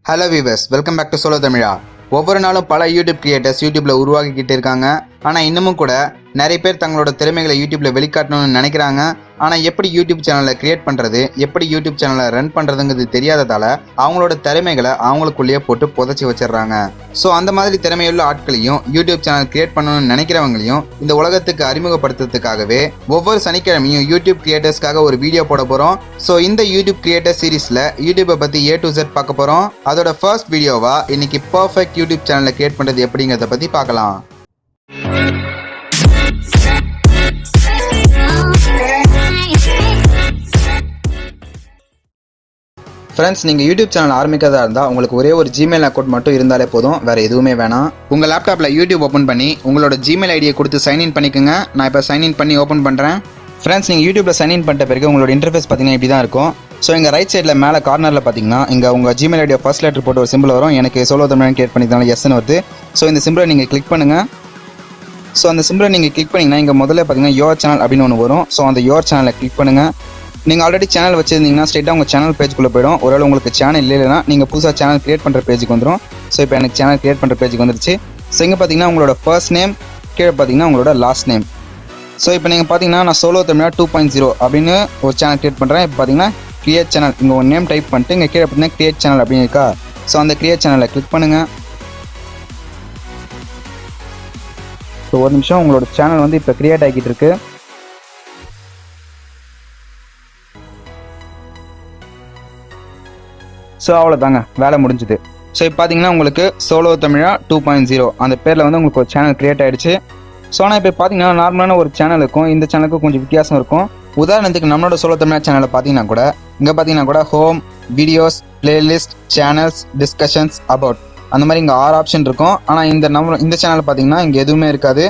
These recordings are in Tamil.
Hello viewers, welcome back to Solo Tamizha. ஒவ்வொரு நாளும் பல யூடியூப் கிரியேட்டர்ஸ் யூடியூப்ல உருவாக்கிக்கிட்டு இருக்காங்க. ஆனா இன்னமும் கூட நிறைய பேர் தங்களோட திறமைகளை யூடியூப்ல வெளிக்காட்டணும்னு நினைக்கிறாங்க. ஆனா எப்படி யூடியூப் சேனலை கிரியேட் பண்றது, எப்படி யூடியூப் சேனலை ரன் பண்றதுங்கிறது தெரியாததால அவங்களோட திறமைகளை அவங்களுக்குள்ளேயே போட்டு புதைச்சி வச்சிடறாங்க. ஸோ அந்த மாதிரி திறமையுள்ள ஆட்களையும் யூடியூப் சேனல் கிரியேட் பண்ணணும்னு நினைக்கிறவங்களையும் இந்த உலகத்துக்கு அறிமுகப்படுத்துறதுக்காகவே ஒவ்வொரு சனிக்கிழமையும் யூடியூப் கிரியேட்டர்ஸ்க்காக ஒரு வீடியோ போட போறோம். ஸோ இந்த யூடியூப் கிரியேட்டர் சீரீஸ்ல யூடியூப்பை பத்தி A to Z பார்க்க போறோம். அதோட ஃபர்ஸ்ட் வீடியோவா இன்னைக்கு பர்ஃபெக்ட் யூடியூப் சேனலை கிரியேட் பண்றது எப்படிங்கிறத பத்தி பார்க்கலாம். ஃப்ரெண்ட்ஸ், நீங்கள் யூடியூப் சேனல் ஆரம்பிக்கிறதா இருந்தால் உங்களுக்கு ஒரே ஒரு ஜிமெயில் அக்கௌண்ட் மட்டும் இருந்தாலே போதும், வேறு எதுவுமே வேணாம். உங்கள் லேப்டாப்பில் யூடியூப் ஓப்பன் பண்ணி உங்களோட ஜிமெயில் ஐடியை கொடுத்து சைன்இன் பண்ணிக்கோங்க. நான் இப்போ சைன்இன் பண்ணி ஓப்பன் பண்ணுறேன். ஃப்ரெண்ட்ஸ், நீங்கள் யூடியூப்பில் சைன்இன் பண்ணிட்ட பிறகு உங்களோட இன்டர்ஃபேஸ் பார்த்தீங்கன்னா இப்படி தான் இருக்கும். ஸோ இங்கே ரைட் சைடில் மேலே கார்னரில் பார்த்தீங்கன்னா இங்கே உங்கள் ஜிமெயில் ஐடியை ஃபர்ஸ்ட் லெட்டர் போட்டு ஒரு சிம்பிள் வரும். எனக்கு சோலோ தமிழ் கிரியேட் பண்ணிக்கிறதுனால எஸ்ன்னு வருது. ஸோ இந்த சிம்பிளை நீங்கள் கிளிக் பண்ணுங்கள். ஸோ அந்த சிம்பிளை நீங்கள் கிளிக் பண்ணிங்கன்னா இங்கே முதல்ல பார்த்தீங்கன்னா யோர் சேனல் அப்படின்னு ஒன்று வரும். ஸோ அந்த யோர் சேனலை கிளிக் பண்ணுங்கள். நீங்கள் ஆல்ரெடி சேனல் வச்சுருந்தீங்கன்னா ஸ்ட்ரெயிட்டாக உங்கள் சேனல் பேஜுக்குள்ளே போய்டும். ஒருவேளை உங்களுக்கு சேனல் இல்லைன்னா நீங்கள் புதுசாக சேனல் கிரியேட் பண்ணுற பேஜுக்கு வந்துடும். ஸோ இப்போ எனக்கு சேனல் கிரியேட் பண்ணுற பேஜுக்கு வந்துருச்சு. ஸோ இங்கே பார்த்தீங்கன்னா உங்களோட ஃபர்ஸ்ட் நேம், கீழே பார்த்தீங்கன்னா உங்களோட லாஸ்ட் நேம். ஸோ இப்போ நீங்கள் பார்த்தீங்கன்னா நான் சோலோ தமிழா 2.0 அப்படின்னு ஒரு சேனல் கிரியேட் பண்ணுறேன். இப்போ பார்த்தீங்கன்னா கிரியேட் சேனல் இங்கே ஒரு நேம் டைப் பண்ணிட்டு இங்கே கீழே பார்த்தீங்கன்னா கிரியேட் சேனல் அப்படின்னு இருக்கா. ஸோ அந்த கிரியேட் சேனலை கிளிக் பண்ணுங்கள். ஸோ ஒரு நிமிஷம், உங்களோட சேனல் வந்து இப்போ கிரியேட் ஆகிட்டு இருக்கு. ஸோ அவ்வளோதாங்க, வேலை முடிஞ்சுது. ஸோ இப்போ பார்த்தீங்கன்னா உங்களுக்கு சோலோ தமிழா 2.0 அந்த பேரில் வந்து உங்களுக்கு ஒரு சேனல் கிரியேட் ஆகிடுச்சு. ஸோ ஆனால் இப்போ பார்த்தீங்கன்னா நார்மலான ஒரு சேனல் இருக்கும், இந்த சேனலுக்கும் கொஞ்சம் வித்தியாசம் இருக்கும். உதாரணத்துக்கு நம்மளோட சோலோ தமிழா சேனலை பார்த்தீங்கன்னா கூட இங்கே பார்த்தீங்கன்னா கூட home, videos, playlist, channels, discussions, about அந்த மாதிரி இங்கே 6 ஆப்ஷன் இருக்கும். ஆனால் இந்த சேனல் பார்த்தீங்கன்னா இங்கே எதுவுமே இருக்காது.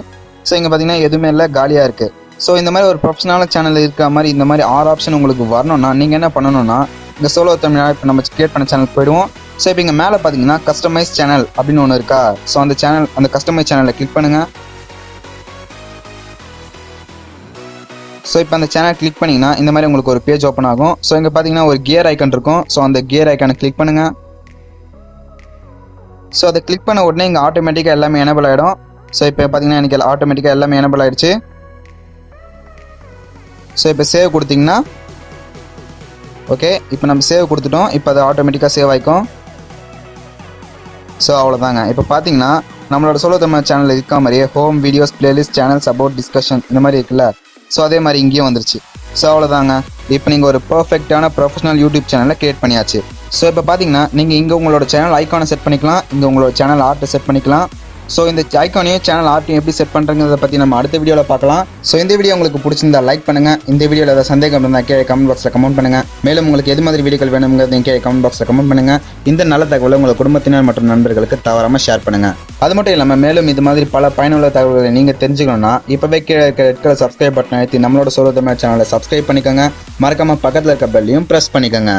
ஸோ இங்கே பார்த்தீங்கன்னா எதுவுமே இல்லை, காலியாக இருக்குது. ஸோ இந்த மாதிரி ஒரு ப்ரொஃபஷனல் சேனல் இருக்கிற மாதிரி இந்த மாதிரி 6 ஆப்ஷன் உங்களுக்கு வரணும்னா நீங்கள் என்ன பண்ணணும்னா இந்த சோலோ தமிழா இப்போ நம்ம கிரியேட் பண்ண சேனல் போயிடுவோம். ஸோ இப்போ இங்கே மேலே பார்த்தீங்கன்னா கஸ்டமைஸ் சேனல் அப்படின்னு ஒன்று இருக்கா. ஸோ அந்த கஸ்டமைஸ் சேனலை கிளிக் பண்ணுங்கள். ஸோ இப்போ அந்த சேனல் கிளிக் பண்ணிங்கன்னா இந்த மாதிரி உங்களுக்கு ஒரு பேஜ் ஓப்பன் ஆகும். ஸோ இங்கே பார்த்தீங்கன்னா ஒரு கியர் ஐக்கன் இருக்கும். ஸோ அந்த கியர் ஐக்கனை கிளிக் பண்ணுங்கள். ஸோ அதை கிளிக் பண்ண உடனே இங்கே ஆட்டோமேட்டிக்காக எல்லாமே எனேபிள் ஆகிடும். ஸோ இப்போ பார்த்தீங்கன்னா எனக்கு ஆட்டோமேட்டிக்காக எல்லாமே எனேபிள் ஆகிடுச்சு. ஸோ இப்போ சேவ் கொடுத்தீங்கன்னா ஓகே, இப்போ நம்ம சேவ் கொடுத்துட்டோம். இப்போ அது ஆட்டோமேட்டிக்காக சேவ் ஆகிக்கும். ஸோ அவ்வளோதாங்க. இப்போ பார்த்தீங்கன்னா நம்மளோட சோலோ தமிழ் சேனலில் இருக்க மாதிரியே home, videos, playlist, channels, about, discussion இந்த மாதிரி இருக்குல்ல. ஸோ அதே மாதிரி இங்கேயும் வந்துருச்சு. ஸோ அவ்வளோதாங்க, இப்போ நீங்கள் ஒரு பர்ஃபெக்டான ப்ரொஃபஷனல் யூடியூப் சேனலை கிரியேட் பண்ணியாச்சு. ஸோ இப்போ பார்த்தீங்கன்னா நீங்கள் இங்கே உங்களோட சேனல் ஐக்கானை செட் பண்ணிக்கலாம், இங்கே உங்களோட சேனல் ஆர்ட்டை செட் பண்ணிக்கலாம். ஸோ இந்த ஐக்கானையும் சேனல் ஆர்ட்டையும் எப்படி செட் பண்ணுறங்கிறத பற்றி நம்ம அடுத்த வீடியோவில் பார்க்கலாம். ஸோ இந்த வீடியோ உங்களுக்கு பிடிச்சிருந்தா லைக் பண்ணுங்கள். இந்த வீடியோவில் ஏதாவது சந்தேகம் இருந்தால் கீழே கமெண்ட் பாக்ஸில் கமெண்ட் பண்ணுங்கள். மேலும் உங்களுக்கு எது மாதிரி வீடியோக்கள் வேணுங்கிறதையும் கீழே கமெண்ட் பாக்ஸில் கமெண்ட் பண்ணுங்கள். இந்த நல்ல தகவலை உங்கள் குடும்பத்தினர் மற்றும் நண்பர்களுக்கு தவறாமல் ஷேர் பண்ணுங்கள். அது மட்டும் இல்லாமல் மேலும் இது மாதிரி பல பயனுள்ள தகவல்களை நீங்கள் தெரிஞ்சுக்கணும்னா இப்போவே கீழே இருக்கிற சப்ஸ்கிரைப் பட்டன் அழுத்தி நம்மளோட சோலோ தமிழ் சேனலை சப்ஸ்கிரைப் பண்ணிக்கோங்க. மறக்காமல் பக்கத்தில் இருக்க பெல்லையும் ப்ரெஸ் பண்ணிக்கோங்க.